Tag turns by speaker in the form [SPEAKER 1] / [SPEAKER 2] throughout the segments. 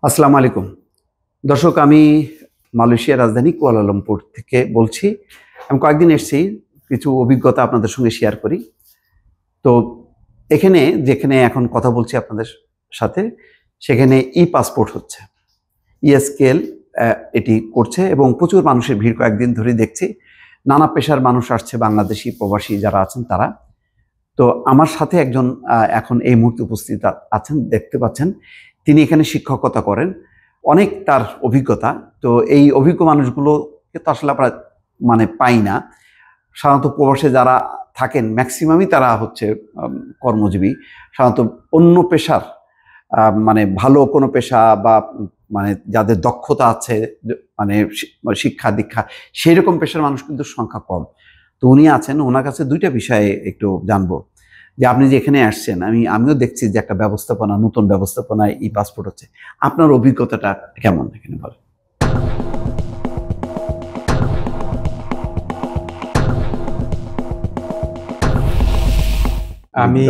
[SPEAKER 1] আসসালামু আলাইকুম দর্শক, আমি মালয়েশিয়ার রাজধানী কুয়ালালামপুর থেকে বলছি। আমি কয়েকদিন এসেছি, কিছু অভিজ্ঞতা আপনাদের সঙ্গে শেয়ার করি। তো যেখানে এখন কথা বলছি আপনাদের সাথে, সেখানে পাসপোর্ট হচ্ছে, স্কেল এটি করছে এবং প্রচুর মানুষের ভিড় কয়েকদিন ধরে দেখছি। নানা পেশার মানুষ আসছে, বাংলাদেশি প্রবাসী যারা আছেন তারা। তো আমার সাথে একজন এখন এই মুহূর্তে উপস্থিত আছেন, দেখতে পাচ্ছেন। তিনি এখানে শিক্ষকতা করেন, অনেক তার অভিজ্ঞতা। তো এই অভিজ্ঞ মানুষগুলোকে তো আসলে আমরা পাই না। সাধারণত প্রবাসে যারা থাকেন ম্যাক্সিমামই তারা হচ্ছে কর্মজীবী, সাধারণত অন্য পেশার ভালো কোনো পেশা বা যাদের দক্ষতা আছে, শিক্ষা দীক্ষা সেই রকম পেশার মানুষ কিন্তু সংখ্যা কম। তো উনি আছেন, ওনার কাছে দুইটা বিষয়ে একটু জানবো যে আপনি যে এখানে আসছেন, আমিও দেখছি যে একটা ব্যবস্থাপনা, নতুন ব্যবস্থাপনায় পাসপোর্ট হচ্ছে। আপনার অভিজ্ঞতাটা কেমন এখানে বলেন?
[SPEAKER 2] আমি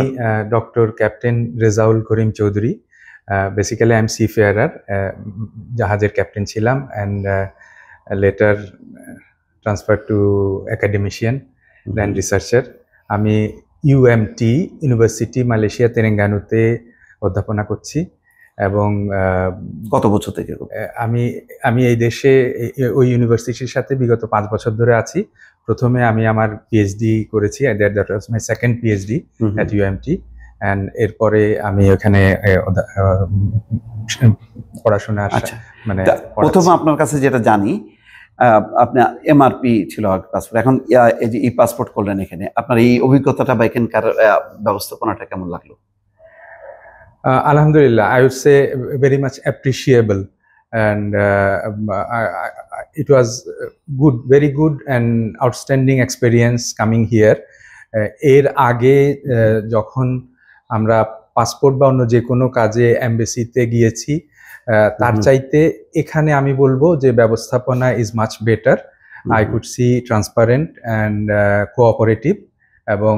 [SPEAKER 2] doctor captain Rezaul Karim Chowdhury. Basically I am seafarer, জাহাজের ক্যাপ্টেন ছিলাম and later transfer to academician then researcher. আমি ইউএমটি ইউনিভার্সিটি মালয়েশিয়া তেরেঙ্গানুতে অধ্যাপনা করছি এবং
[SPEAKER 1] কত বছর থেকে?
[SPEAKER 2] আমি এই দেশে ওই ইউনিভার্সিটির সাথে বিগত 5 বছর ধরে আছি। প্রথমে আমি আমার পিএইচডি করেছি, that was my second PhD at UMT, and এরপরে আমি ওখানে পড়াশোনা
[SPEAKER 1] প্রথমে আপনার কাছে যেটা জানি, আপনার এমআরপি ছিল পাসপোর্ট, এখন এই যে পাসপোর্ট করলেন এখানে, আপনার এই অভিজ্ঞতাটা বা এখানকার ব্যবস্থাপনাটা কেমন লাগলো?
[SPEAKER 2] Alhamdulillah, I would say very much appreciable, and it was good, very good and outstanding experience coming here. এর আগে যখন আমরা পাসপোর্ট বা অন্য যে কোনো কাজে এমবেসিতে গিয়েছি, তার চাইতে এখানে আমি বলবো যে ব্যবস্থাপনা is much better. I could see transparent and cooperative এবং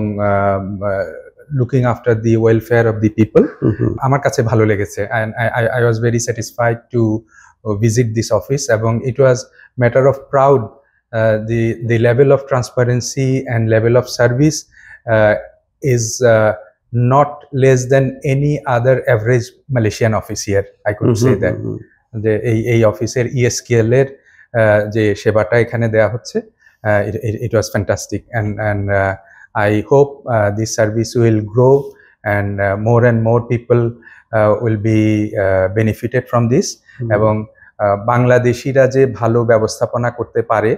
[SPEAKER 2] looking after the welfare of the people. আমার কাছে ভালো লেগেছে, and I was very satisfied to visit this office, এবং it was matter of proud. The level of transparency and level of service is not less than any other average Malaysian office here. I could say that যে এই অফিসের ESKL এর যে সেবাটা এখানে দেয়া হচ্ছে, it was fantastic, and I hope this service will grow and more people will be benefited from this. এবং বাংলাদেশিরা যে ভালো ব্যবস্থাপনা করতে পারে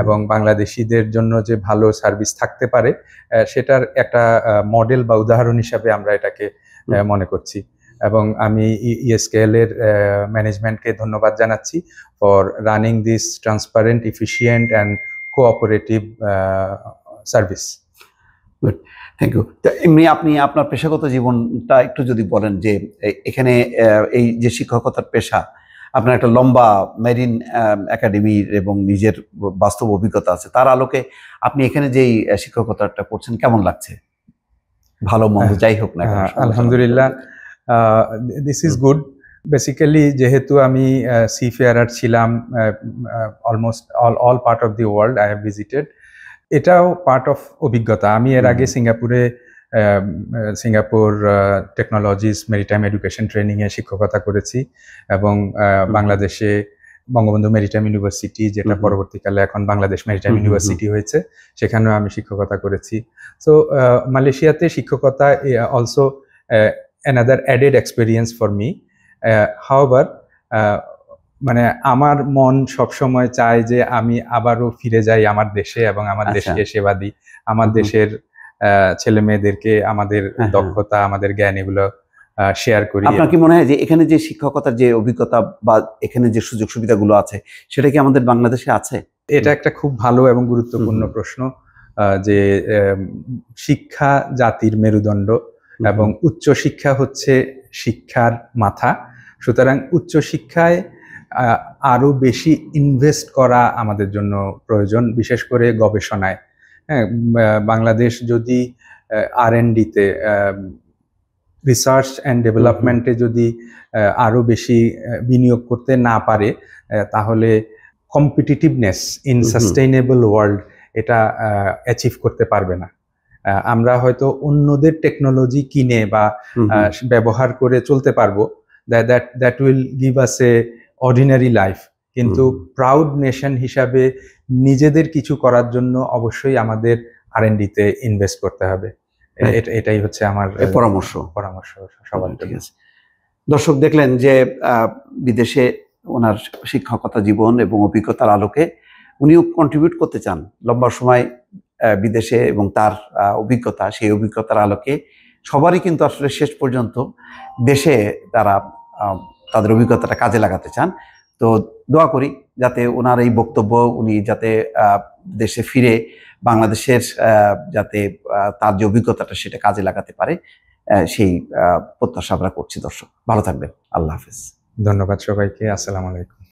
[SPEAKER 2] এবং বাংলাদেশিদের জন্য যে ভালো সার্ভিস থাকতে পারে, সেটার একটা মডেল বা উদাহরণ হিসাবে আমরা এটাকে মনে করছি। এবং আমি ESKL এর ম্যানেজমেন্টকে ধন্যবাদ জানাচ্ছি for running this transparent, efficient and cooperative service.
[SPEAKER 1] Good, thank you. এমনি আপনি আপনার পেশাগত জীবনটা একটু যদি বলেন, যে এখানে এই যে শিক্ষকতার পেশা, আপনার একটা লম্বা মেরিন একাডেমির এবং নিজের বাস্তব অভিজ্ঞতা আছে, তার আলোকে আপনি এখানে যেই শিক্ষকতাটা করছেন কেমন লাগছে? ভালো মন্দ যাই হোক না।
[SPEAKER 2] আলহামদুলিল্লাহ, দিস ইজ গুড। বেসিক্যালি যেহেতু আমি সিফেয়ারার ছিলাম, almost all part of the world I have visited. এটাও পার্ট অফ অভিজ্ঞতা। আমি এর আগে সিঙ্গাপুর টেকনোলজিস মেরিটাইম এডুকেশন ট্রেনিংয়ে শিক্ষকতা করেছি, এবং বাংলাদেশে বঙ্গবন্ধু মেরিটাইম ইউনিভার্সিটি, যেটা পরবর্তীকালে এখন বাংলাদেশ মেরিটাইম ইউনিভার্সিটি হয়েছে, সেখানেও আমি শিক্ষকতা করেছি। সো মালয়েশিয়াতে শিক্ষকতা also another added experience for me. However, আমার মন সবসময় চায় যে আমি আবারও ফিরে যাই আমার দেশে এবং আমার দেশকে সেবা দিই, আমার দেশের ছেলে মেয়েদেরকে আমাদের দক্ষতা, আমাদের জ্ঞান এগুলো শেয়ার করি।
[SPEAKER 1] আপনার কি মনে হয় যে এখানে যে শিক্ষকতার যে অভিজ্ঞতা বা এখানে যে সুযোগ সুবিধাগুলো আছে, সেটা কি আমাদের বাংলাদেশে আছে?
[SPEAKER 2] এটা একটা খুব ভালো এবং গুরুত্বপূর্ণ প্রশ্ন। যে শিক্ষা জাতির মেরুদণ্ড এবং উচ্চ শিক্ষা হচ্ছে শিক্ষার মাথা। সুতরাং উচ্চ শিক্ষায় আরো বেশি ইনভেস্ট করা আমাদের জন্য প্রয়োজন, বিশেষ করে গবেষণায়। হ্যাঁ, বাংলাদেশ যদি R&D তে রিসার্চ অ্যান্ড ডেভেলপমেন্টে যদি আরো বেশি বিনিয়োগ করতে না পারে, তাহলে কম্পিটিটিভনেস ইন সাস্টেইনেবল ওয়ার্ল্ড এটা অ্যাচিভ করতে পারবে না। আমরা হয়তো অন্যদের টেকনোলজি কিনে বা ব্যবহার করে চলতে পারবো, that will give us A ordinary life, কিন্তু প্রাউড নেশন হিসাবে নিজেদের কিছু করার জন্য অবশ্যই আমাদের R&D তে ইনভেস্ট করতে হবে। এটাই হচ্ছে আমার পরামর্শ সবার জন্য।
[SPEAKER 1] দর্শক দেখলেন যে বিদেশে ওনার শিক্ষকতা জীবন এবং অভিজ্ঞতার আলোকে উনিও কন্ট্রিবিউট করতে চান লম্বা সময় বিদেশে, এবং তার অভিজ্ঞতা, সেই অভিজ্ঞতার আলোকে সবারই কিন্তু আসলে শেষ পর্যন্ত দেশে তারা তাদের অভিজ্ঞতাটা কাজে লাগাতে চান। তো দোয়া করি যাতে ওনার এই বক্তব্য উনি যাতে দেশে ফিরে বাংলাদেশের যাতে তার যে অভিজ্ঞতাটা সেটা কাজে লাগাতে পারে, সেই প্রত্যাশা আমরা করছি। দর্শক ভালো থাকবেন, আল্লাহ হাফেজ।
[SPEAKER 2] ধন্যবাদ সবাইকে, আসসালামু আলাইকুম।